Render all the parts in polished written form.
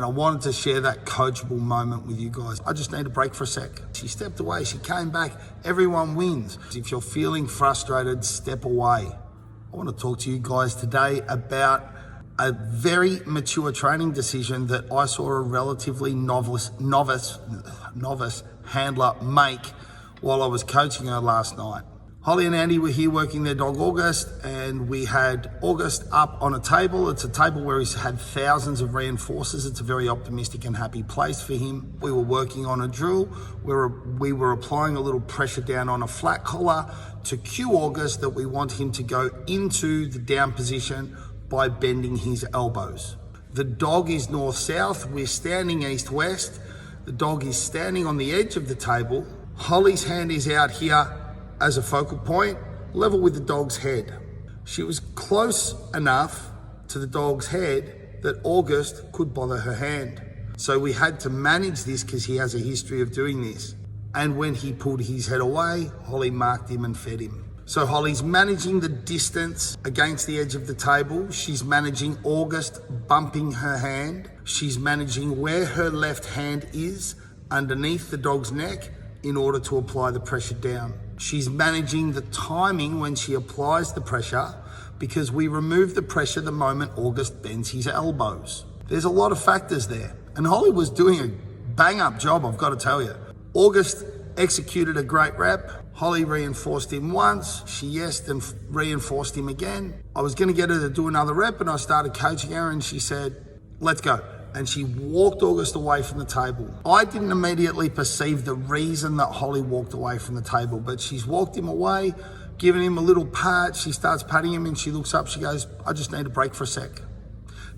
And I wanted to share that coachable moment with you guys. I just need a break for a sec. She stepped away, she came back, everyone wins. If you're feeling frustrated, step away. I want to talk to you guys today about a very mature training decision that I saw a relatively novice handler make while I was coaching her last night. Holly and Andy were here working their dog August, and we had August up on a table. It's a table where he's had thousands of reinforcers. It's a very optimistic and happy place for him. We were working on a drill where we were applying a little pressure down on a flat collar to cue August that we want him to go into the down position by bending his elbows. The dog is north-south, we're standing east-west. The dog is standing on the edge of the table. Holly's hand is out here as a focal point, level with the dog's head. She was close enough to the dog's head that August could bother her hand. So we had to manage this because he has a history of doing this. And when he pulled his head away, Holly marked him and fed him. So Holly's managing the distance against the edge of the table. She's managing August bumping her hand. She's managing where her left hand is underneath the dog's neck in order to apply the pressure down. She's managing the timing when she applies the pressure because we remove the pressure the moment August bends his elbows. There's a lot of factors there. And Holly was doing a bang up job, I've got to tell you. August executed a great rep. Holly reinforced him once. She yesed and reinforced him again. I was going to get her to do another rep and I started coaching her and she said, let's go. And she walked August away from the table. I didn't immediately perceive the reason that Holly walked away from the table, but she's walked him away, giving him a little pat. She starts patting him and she looks up, she goes, I just need a break for a sec.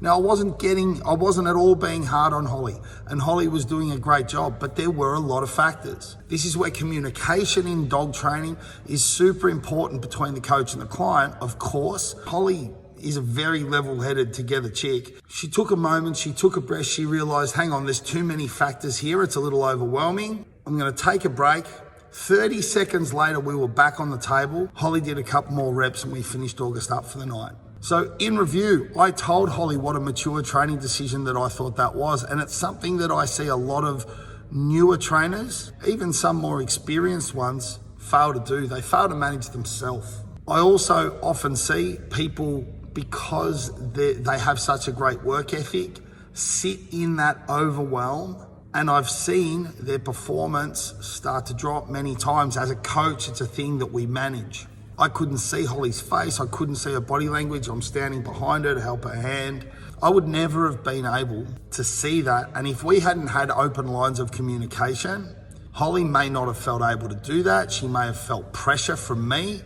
Now I wasn't at all being hard on Holly, and Holly was doing a great job, but there were a lot of factors. This is where communication in dog training is super important between the coach and the client. Of course, Holly is a very level-headed, together chick. She took a moment, she took a breath, she realized, hang on, there's too many factors here, it's a little overwhelming. I'm gonna take a break. 30 seconds later, we were back on the table. Holly did a couple more reps and we finished August up for the night. So in review, I told Holly what a mature training decision that I thought that was, and it's something that I see a lot of newer trainers, even some more experienced ones, fail to do. They fail to manage themselves. I also often see people, because they have such a great work ethic, sit in that overwhelm, and I've seen their performance start to drop many times. As a coach, it's a thing that we manage. I couldn't see Holly's face, I couldn't see her body language. I'm standing behind her to help her hand. I would never have been able to see that, and if we hadn't had open lines of communication, Holly may not have felt able to do that. She may have felt pressure from me.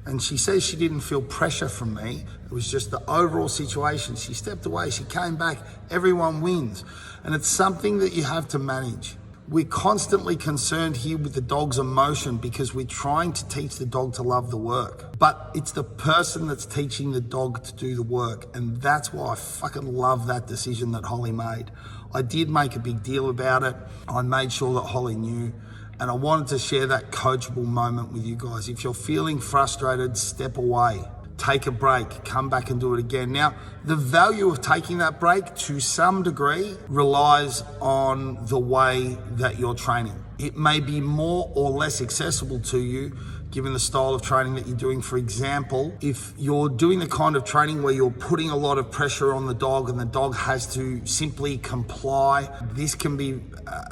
And she says she didn't feel pressure from me. It was just the overall situation. She stepped away, she came back, everyone wins. And it's something that you have to manage. We're constantly concerned here with the dog's emotion because we're trying to teach the dog to love the work. But it's the person that's teaching the dog to do the work. And that's why I fucking love that decision that Holly made. I did make a big deal about it. I made sure that Holly knew. And I wanted to share that coachable moment with you guys. If you're feeling frustrated, step away, take a break, come back and do it again. Now, the value of taking that break to some degree relies on the way that you're training. It may be more or less accessible to you given the style of training that you're doing. For example, if you're doing the kind of training where you're putting a lot of pressure on the dog and the dog has to simply comply, this can be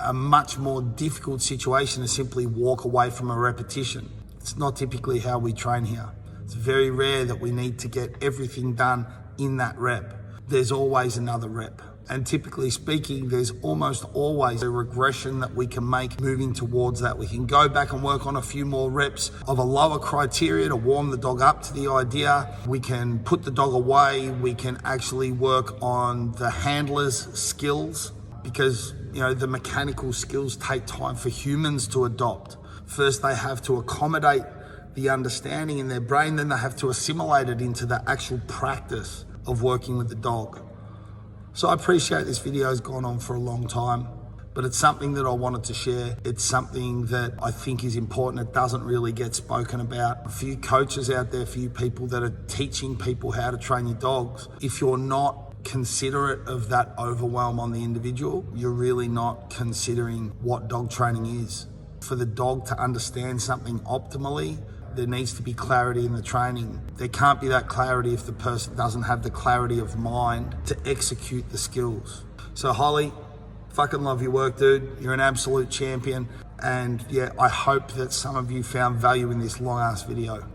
a much more difficult situation to simply walk away from a repetition. It's not typically how we train here. It's very rare that we need to get everything done in that rep. There's always another rep. And typically speaking, there's almost always a regression that we can make moving towards that. We can go back and work on a few more reps of a lower criteria to warm the dog up to the idea. We can put the dog away. We can actually work on the handler's skills because, you know, the mechanical skills take time for humans to adopt. First, they have to accommodate the understanding in their brain, then they have to assimilate it into the actual practice of working with the dog. So I appreciate this video has gone on for a long time, but it's something that I wanted to share. It's something that I think is important. It doesn't really get spoken about. A few coaches out there, a few people that are teaching people how to train your dogs. If you're not considerate of that overwhelm on the individual, you're really not considering what dog training is. For the dog to understand something optimally, there needs to be clarity in the training. There can't be that clarity if the person doesn't have the clarity of mind to execute the skills. So Holly, fucking love your work, dude. You're an absolute champion. And yeah, I hope that some of you found value in this long ass video.